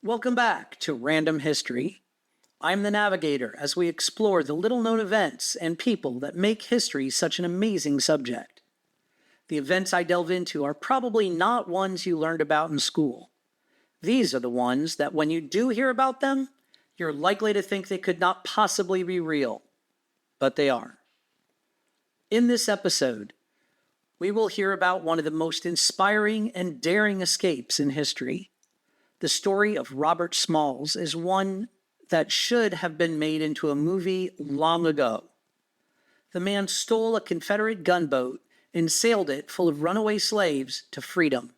Welcome back to Random History. I'm the navigator as we explore the little known events and people that make history such an amazing subject. The events I delve into are probably not ones you learned about in school. These are the ones that when you do hear about them, you're likely to think they could not possibly be real, but they are. In this episode, we will hear about one of the most inspiring and daring escapes in history. The story of Robert Smalls is one that should have been made into a movie long ago. The man stole a Confederate gunboat and sailed it full of runaway slaves to freedom.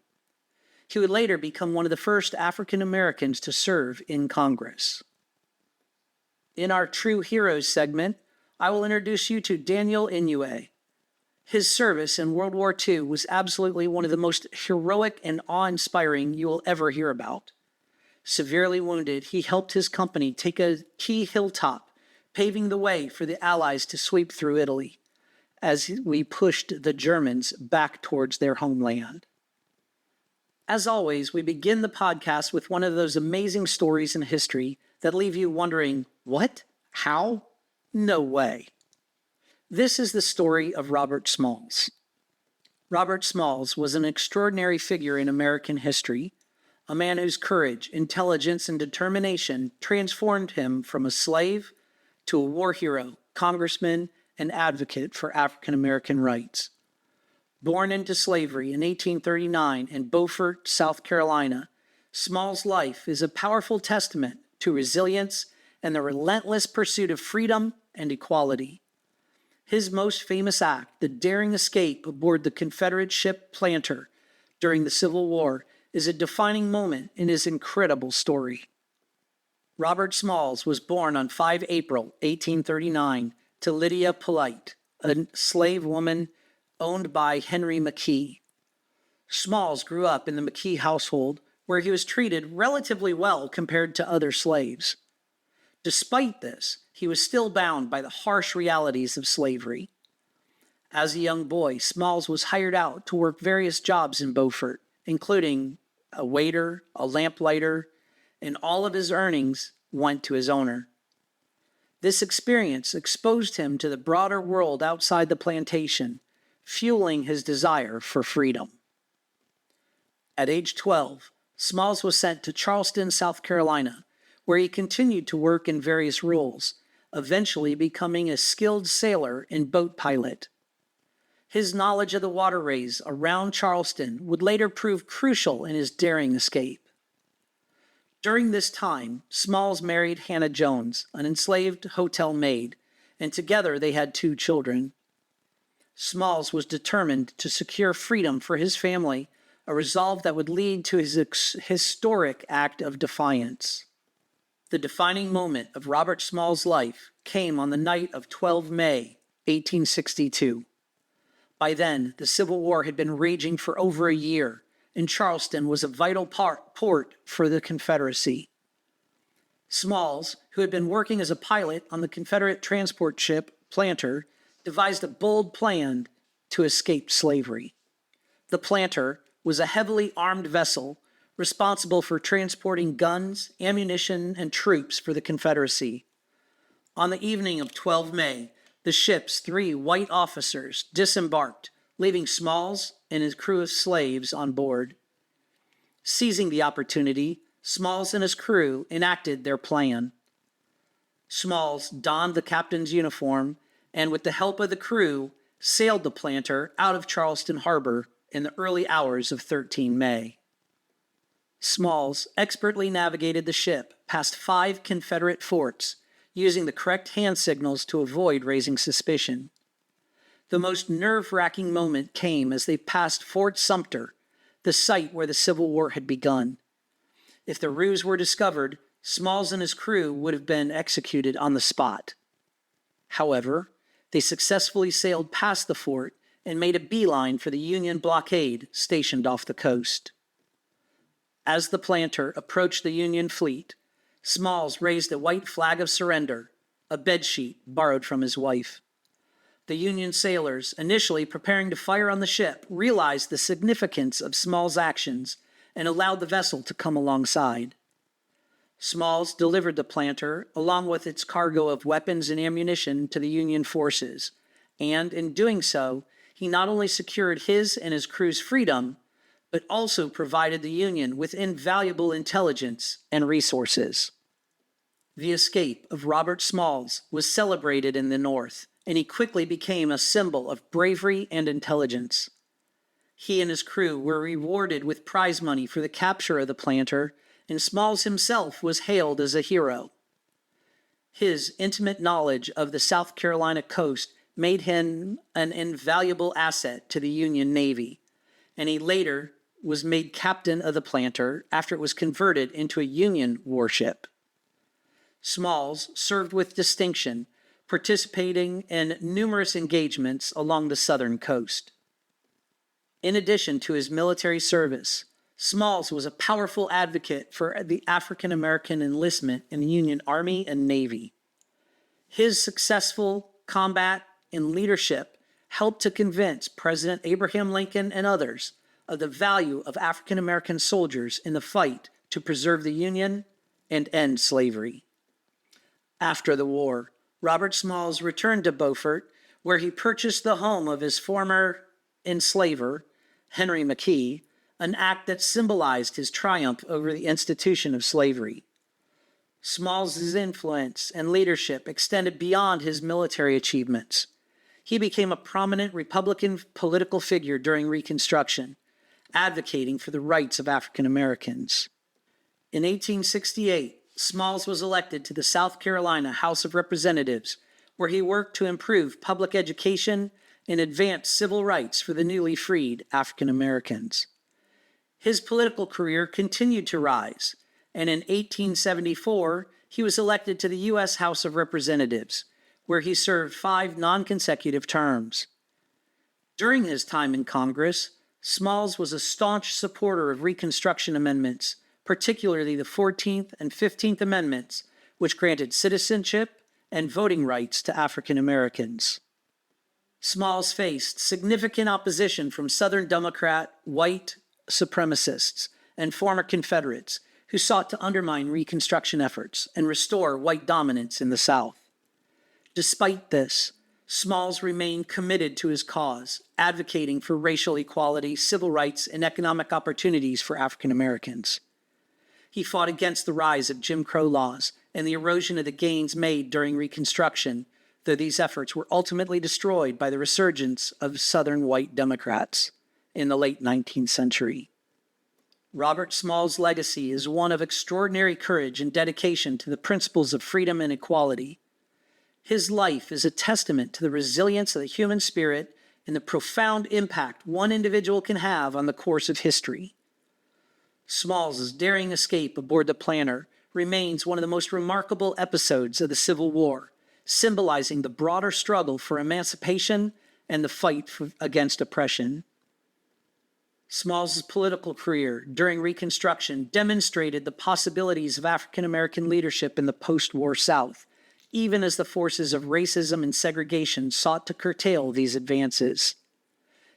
He would later become one of the first African Americans to serve in Congress. In our True Heroes segment, I will introduce you to Daniel Inouye. His service in World War II was absolutely one of the most heroic and awe-inspiring you will ever hear about. Severely wounded, he helped his company take a key hilltop, paving the way for the Allies to sweep through Italy, as we pushed the Germans back towards their homeland. As always, we begin the podcast with one of those amazing stories in history that leave you wondering, what? How? No way. This is the story of Robert Smalls. Robert Smalls was an extraordinary figure in American history, a man whose courage, intelligence, and determination transformed him from a slave to a war hero, congressman, and advocate for African American rights. Born into slavery in 1839 in Beaufort, South Carolina, Smalls' life is a powerful testament to resilience and the relentless pursuit of freedom and equality. His most famous act, the daring escape aboard the Confederate ship Planter during the Civil War, is a defining moment in his incredible story. Robert Smalls was born on 5 April 1839 to Lydia Polite, a slave woman owned by Henry McKee. Smalls grew up in the McKee household, where he was treated relatively well compared to other slaves. Despite this, he was still bound by the harsh realities of slavery. As a young boy, Smalls was hired out to work various jobs in Beaufort, including a waiter, a lamplighter, and all of his earnings went to his owner. This experience exposed him to the broader world outside the plantation, fueling his desire for freedom. At age 12, Smalls was sent to Charleston, South Carolina, where he continued to work in various roles, eventually becoming a skilled sailor and boat pilot. His knowledge of the waterways around Charleston would later prove crucial in his daring escape. During this time, Smalls married Hannah Jones, an enslaved hotel maid, and together they had 2 children. Smalls was determined to secure freedom for his family, a resolve that would lead to his historic act of defiance. The defining moment of Robert Smalls' life came on the night of 12 May, 1862. By then, the Civil War had been raging for over a year, and Charleston was a vital port for the Confederacy. Smalls, who had been working as a pilot on the Confederate transport ship Planter, devised a bold plan to escape slavery. The Planter was a heavily armed vessel responsible for transporting guns, ammunition, and troops for the Confederacy. On the evening of 12 May, the ship's 3 white officers disembarked, leaving Smalls and his crew of slaves on board. Seizing the opportunity, Smalls and his crew enacted their plan. Smalls donned the captain's uniform and, with the help of the crew, sailed the Planter out of Charleston Harbor in the early hours of 13 May. Smalls expertly navigated the ship past 5 Confederate forts, using the correct hand signals to avoid raising suspicion. The most nerve-wracking moment came as they passed Fort Sumter, the site where the Civil War had begun. If the ruse were discovered, Smalls and his crew would have been executed on the spot. However, they successfully sailed past the fort and made a beeline for the Union blockade stationed off the coast. As the Planter approached the Union fleet, Smalls raised a white flag of surrender, a bedsheet borrowed from his wife. The Union sailors, initially preparing to fire on the ship, realized the significance of Smalls' actions and allowed the vessel to come alongside. Smalls delivered the planter, along with its cargo of weapons and ammunition, to the Union forces, and in doing so, he not only secured his and his crew's freedom, but also provided the Union with invaluable intelligence and resources. The escape of Robert Smalls was celebrated in the North, and he quickly became a symbol of bravery and intelligence. He and his crew were rewarded with prize money for the capture of the planter, and Smalls himself was hailed as a hero. His intimate knowledge of the South Carolina coast made him an invaluable asset to the Union Navy, and he later was made captain of the planter after it was converted into a Union warship. Smalls served with distinction, participating in numerous engagements along the southern coast. In addition to his military service, Smalls was a powerful advocate for the African American enlistment in the Union Army and Navy. His successful combat and leadership helped to convince President Abraham Lincoln and others of the value of African American soldiers in the fight to preserve the Union and end slavery. After the war, Robert Smalls returned to Beaufort, where he purchased the home of his former enslaver, Henry McKee, an act that symbolized his triumph over the institution of slavery. Smalls' influence and leadership extended beyond his military achievements. He became a prominent Republican political figure during Reconstruction, advocating for the rights of African Americans. In 1868, Smalls was elected to the South Carolina House of Representatives, where he worked to improve public education and advance civil rights for the newly freed African Americans. His political career continued to rise, and in 1874, he was elected to the U.S. House of Representatives, where he served 5 non-consecutive terms. During his time in Congress, Smalls was a staunch supporter of Reconstruction amendments, particularly the 14th and 15th Amendments, which granted citizenship and voting rights to African Americans. Smalls faced significant opposition from Southern Democrat, white supremacists, and former Confederates who sought to undermine Reconstruction efforts and restore white dominance in the South. Despite this, Smalls remained committed to his cause, advocating for racial equality, civil rights, and economic opportunities for African Americans. He fought against the rise of Jim Crow laws and the erosion of the gains made during Reconstruction, though these efforts were ultimately destroyed by the resurgence of Southern white Democrats in the late 19th century. Robert Smalls' legacy is one of extraordinary courage and dedication to the principles of freedom and equality. His life is a testament to the resilience of the human spirit and the profound impact one individual can have on the course of history. Smalls' daring escape aboard the planter remains one of the most remarkable episodes of the Civil War, symbolizing the broader struggle for emancipation and the fight against oppression. Smalls' political career during Reconstruction demonstrated the possibilities of African American leadership in the post-war South, even as the forces of racism and segregation sought to curtail these advances.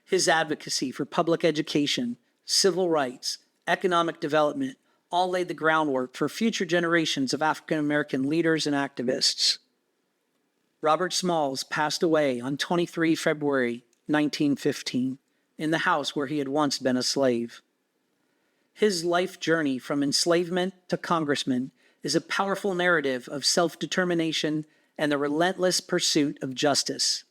His advocacy for public education, civil rights, economic development all laid the groundwork for future generations of African American leaders and activists. Robert Smalls passed away on 23 February 1915 in the house where he had once been a slave. His life journey from enslavement to congressman is a powerful narrative of self-determination and the relentless pursuit of justice.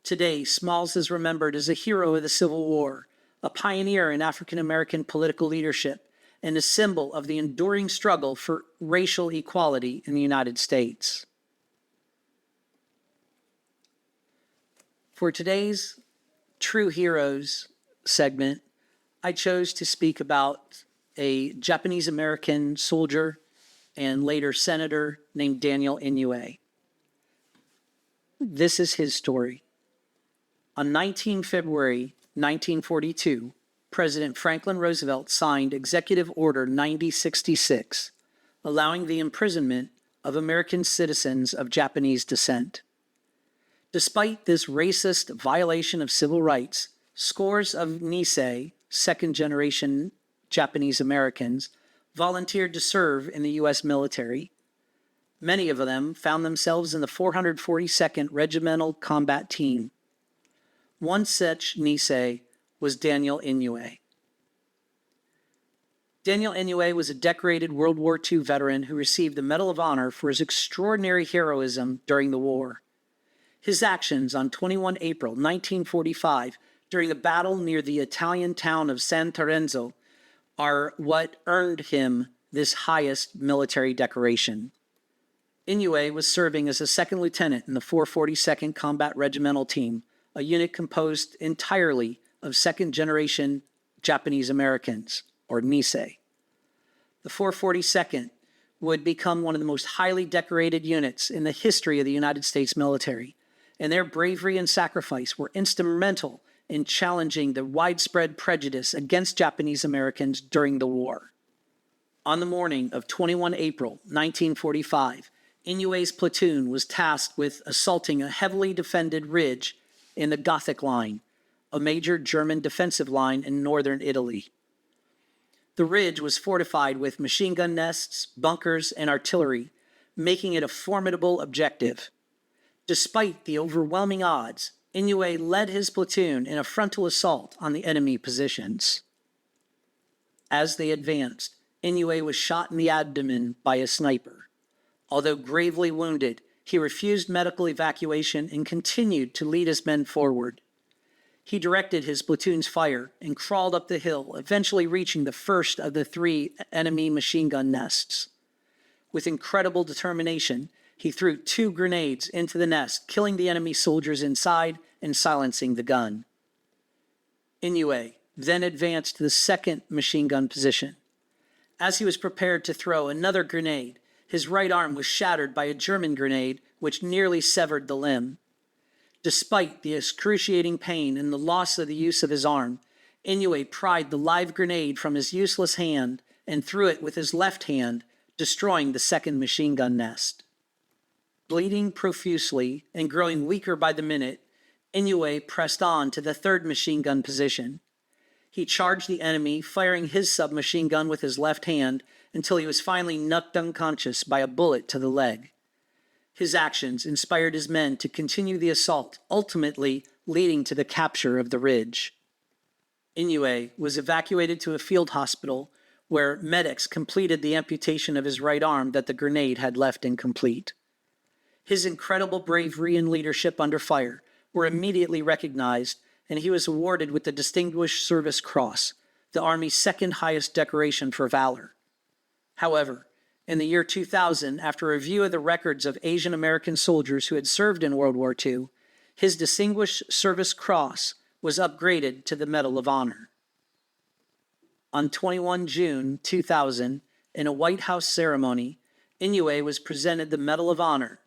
Today, Smalls is remembered as a hero of the Civil War, a pioneer in African American political leadership, and a symbol of the enduring struggle for racial equality in the United States. For today's True Heroes segment, I chose to speak about a Japanese American soldier and later senator named Daniel Inouye. This is his story. On 19 February 1942, President Franklin Roosevelt signed Executive Order 9066, allowing the imprisonment of American citizens of Japanese descent. Despite this racist violation of civil rights, scores of Nisei, second-generation Japanese Americans, volunteered to serve in the U.S. military. Many of them found themselves in the 442nd Regimental Combat Team. One such Nisei was Daniel Inouye. Daniel Inouye was a decorated World War II veteran who received the Medal of Honor for his extraordinary heroism during the war. His actions on 21 April 1945 during a battle near the Italian town of San Terenzo are what earned him this highest military decoration. Inouye was serving as a second lieutenant in the 442nd Combat Regimental Team, a unit composed entirely of second-generation Japanese Americans, or Nisei. The 442nd would become one of the most highly decorated units in the history of the United States military, and their bravery and sacrifice were instrumental in challenging the widespread prejudice against Japanese Americans during the war. On the morning of 21 April 1945, Inouye's platoon was tasked with assaulting a heavily defended ridge in the Gothic Line, a major German defensive line in northern Italy. The ridge was fortified with machine gun nests, bunkers, and artillery, making it a formidable objective. Despite the overwhelming odds, Inouye led his platoon in a frontal assault on the enemy positions. As they advanced, Inouye was shot in the abdomen by a sniper. Although gravely wounded, he refused medical evacuation and continued to lead his men forward. He directed his platoon's fire and crawled up the hill, eventually reaching the first of the 3 enemy machine gun nests. With incredible determination, he threw 2 grenades into the nest, killing the enemy soldiers inside and silencing the gun. Inouye then advanced to the second machine gun position. As he was prepared to throw another grenade, his right arm was shattered by a German grenade, which nearly severed the limb. Despite the excruciating pain and the loss of the use of his arm, Inouye pried the live grenade from his useless hand and threw it with his left hand, destroying the second machine gun nest. Bleeding profusely and growing weaker by the minute, Inouye pressed on to the third machine gun position. He charged the enemy, firing his submachine gun with his left hand until he was finally knocked unconscious by a bullet to the leg. His actions inspired his men to continue the assault, ultimately leading to the capture of the ridge. Inouye was evacuated to a field hospital where medics completed the amputation of his right arm that the grenade had left incomplete. His incredible bravery and leadership under fire were immediately recognized, and he was awarded with the Distinguished Service Cross, the Army's second highest decoration for valor. However, in the year 2000, after a review of the records of Asian American soldiers who had served in World War II, his Distinguished Service Cross was upgraded to the Medal of Honor. On 21 June 2000, in a White House ceremony, Inouye was presented the Medal of Honor.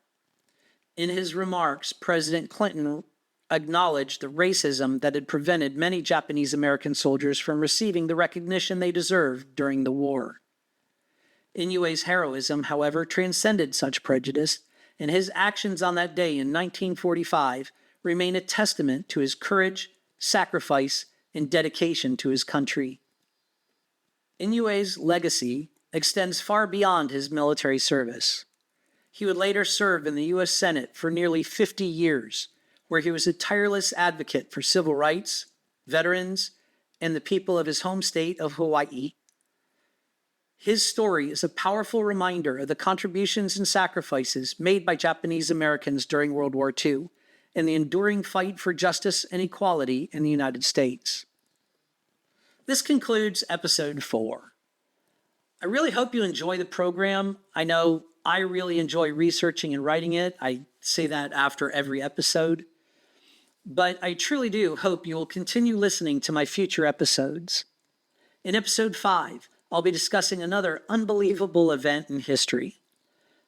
In his remarks, President Clinton acknowledged the racism that had prevented many Japanese American soldiers from receiving the recognition they deserved during the war. Inouye's heroism, however, transcended such prejudice, and his actions on that day in 1945 remain a testament to his courage, sacrifice, and dedication to his country. Inouye's legacy extends far beyond his military service. He would later serve in the U.S. Senate for nearly 50 years, where he was a tireless advocate for civil rights, veterans, and the people of his home state of Hawaii. His story is a powerful reminder of the contributions and sacrifices made by Japanese Americans during World War II and the enduring fight for justice and equality in the United States. This concludes episode 4. I really hope you enjoy the program. I know I really enjoy researching and writing it. I say that after every episode. But I truly do hope you will continue listening to my future episodes. In episode 5, I'll be discussing another unbelievable event in history,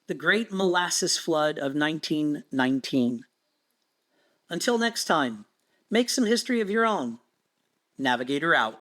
the Great Molasses Flood of 1919. Until next time, make some history of your own. Navigator out.